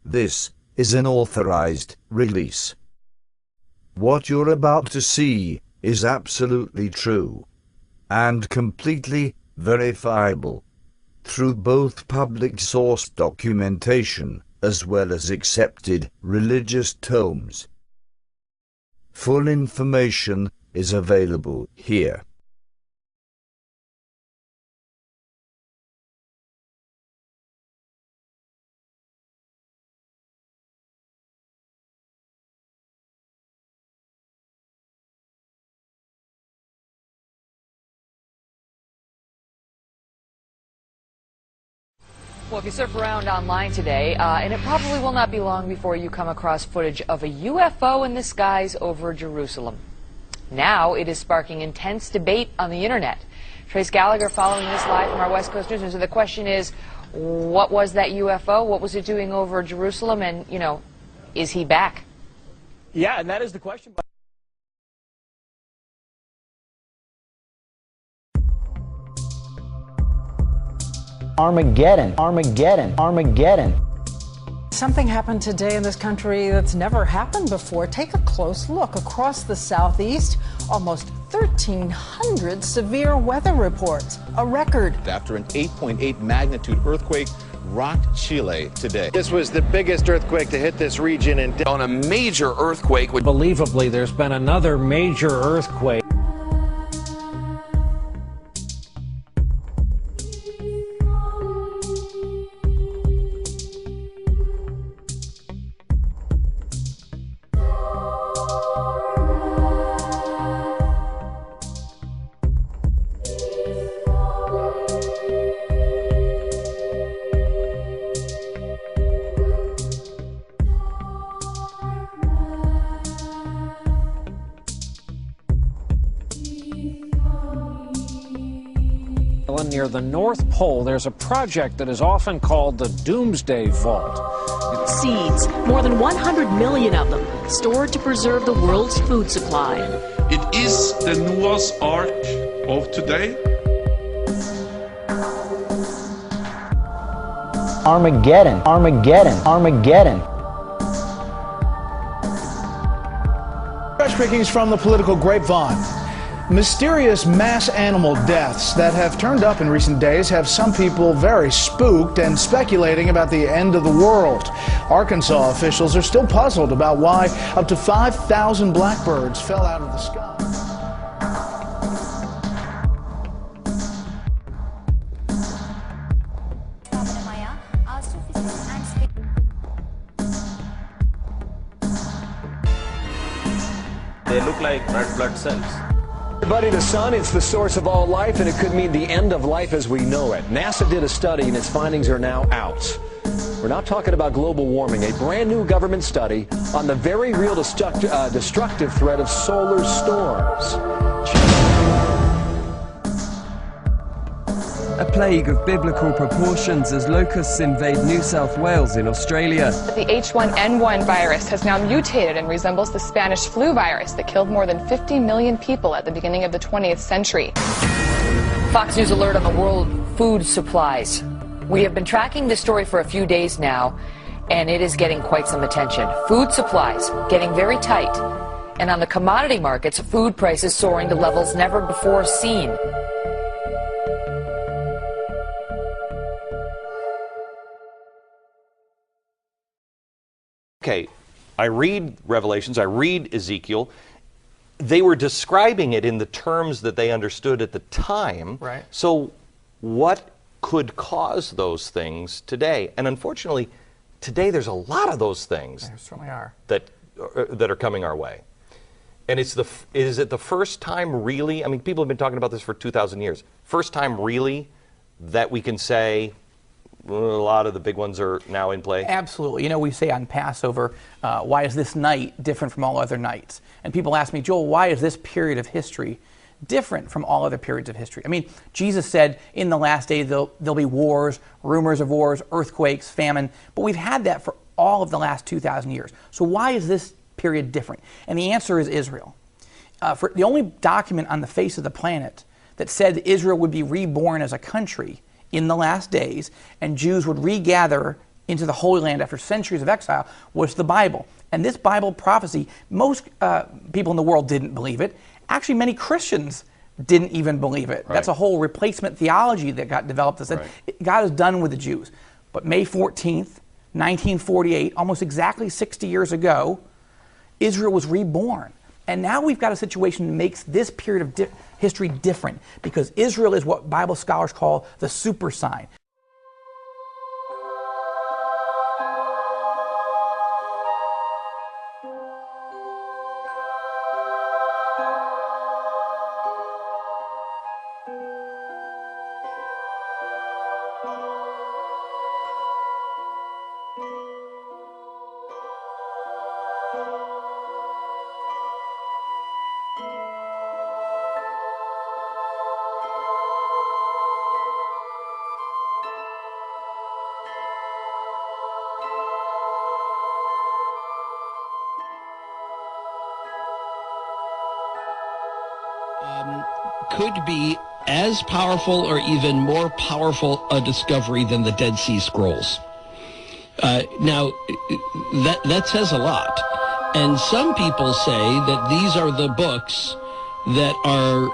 This is an authorized release. What you're about to see is absolutely true and completely verifiable through both public source documentation as well as accepted religious tomes. Full information is available here. Well, if you surf around online today, and it probably will not be long before you come across footage of a UFO in the skies over Jerusalem. Now it is sparking intense debate on the internet. Trace Gallagher following this live from our West Coast Newsroom. So the question is, what was that UFO? What was it doing over Jerusalem? And, you know, is he back? Yeah, and that is the question. Armageddon, Armageddon, Armageddon. Something happened today in this country that's never happened before. Take a close look. Across the southeast, almost 1,300 severe weather reports, a record. After an 8.8 magnitude earthquake rocked Chile today. This was the biggest earthquake to hit this region on a major earthquake. Unbelievably, there's been another major earthquake. Near the North Pole, there's a project that is often called the Doomsday Vault. Seeds, more than 100 million of them, stored to preserve the world's food supply. It is the Noah's Ark of today. Armageddon, Armageddon, Armageddon. Fresh pickings from the political grapevine. Mysterious mass animal deaths that have turned up in recent days have some people very spooked and speculating about the end of the world. Arkansas officials are still puzzled about why up to 5,000 blackbirds fell out of the sky. They look like red blood cells. Everybody, the sun, it's the source of all life, and it could mean the end of life as we know it. NASA did a study, and its findings are now out. We're not talking about global warming, a brand new government study on the very real destructive threat of solar storms. A plague of biblical proportions as locusts invade New South Wales in Australia. The H1N1 virus has now mutated and resembles the Spanish flu virus that killed more than 50 million people at the beginning of the 20th century. Fox News alert on the world food supplies. We have been tracking this story for a few days now, and it is getting quite some attention. Food supplies getting very tight. And on the commodity markets, food prices soaring to levels never before seen. Okay, I read Revelations, I read Ezekiel. They were describing it in the terms that they understood at the time. Right. So what could cause those things today? And unfortunately, today there's a lot of those things. There certainly are. That are coming our way. And is it the first time really, I mean, people have been talking about this for 2,000 years. First time really that we can say, a lot of the big ones are now in play? Absolutely. You know, we say on Passover, why is this night different from all other nights? And people ask me, Joel, why is this period of history different from all other periods of history? I mean, Jesus said in the last days there'll be wars, rumors of wars, earthquakes, famine, but we've had that for all of the last 2,000 years. So why is this period different? And the answer is Israel. For the only document on the face of the planet that said that Israel would be reborn as a country in the last days, and Jews would regather into the Holy Land after centuries of exile was the Bible. And this Bible prophecy, most people in the world didn't believe it. Actually, many Christians didn't even believe it. Right. That's a whole replacement theology that got developed that said God is done with the Jews. But May 14th, 1948, almost exactly 60 years ago, Israel was reborn. And now we've got a situation that makes this period of history different, because Israel is what Bible scholars call the super sign. Could be as powerful or even more powerful a discovery than the Dead Sea Scrolls. Now, that says a lot. And some people say that these are the books that are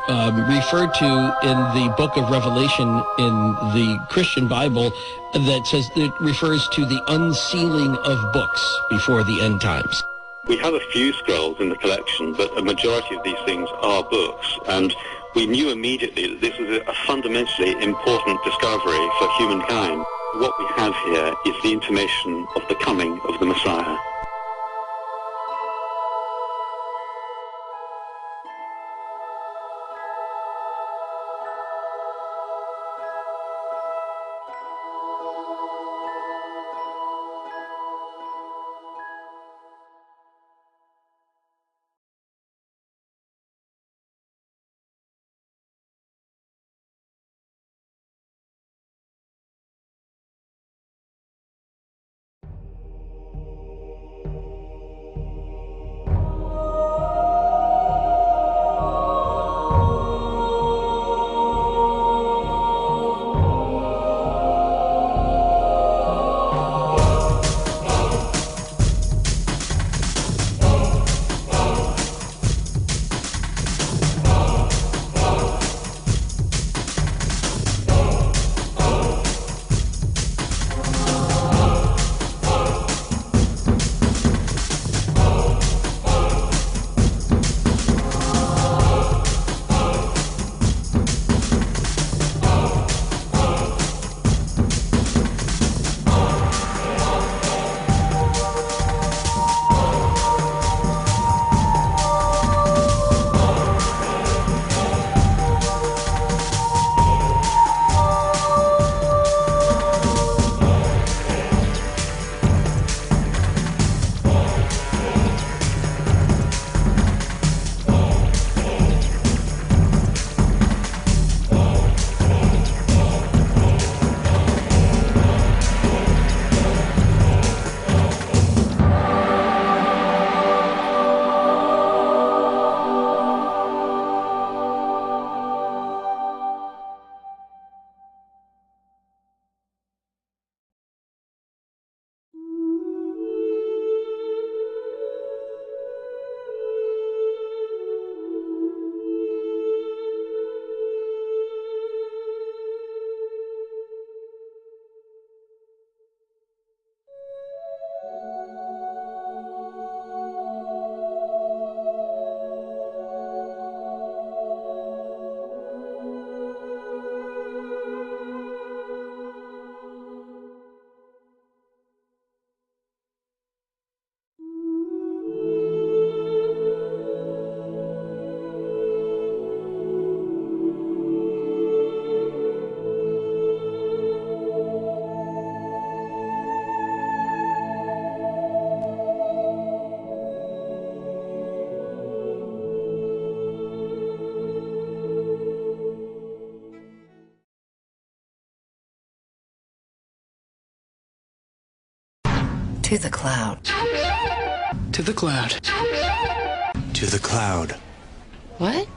referred to in the book of Revelation in the Christian Bible that says it refers to the unsealing of books before the end times. We have a few scrolls in the collection, but a majority of these things are books, and we knew immediately that this was a fundamentally important discovery for humankind. What we have here is the intimation of the coming of the Messiah. To the cloud. To the cloud. To the cloud. What?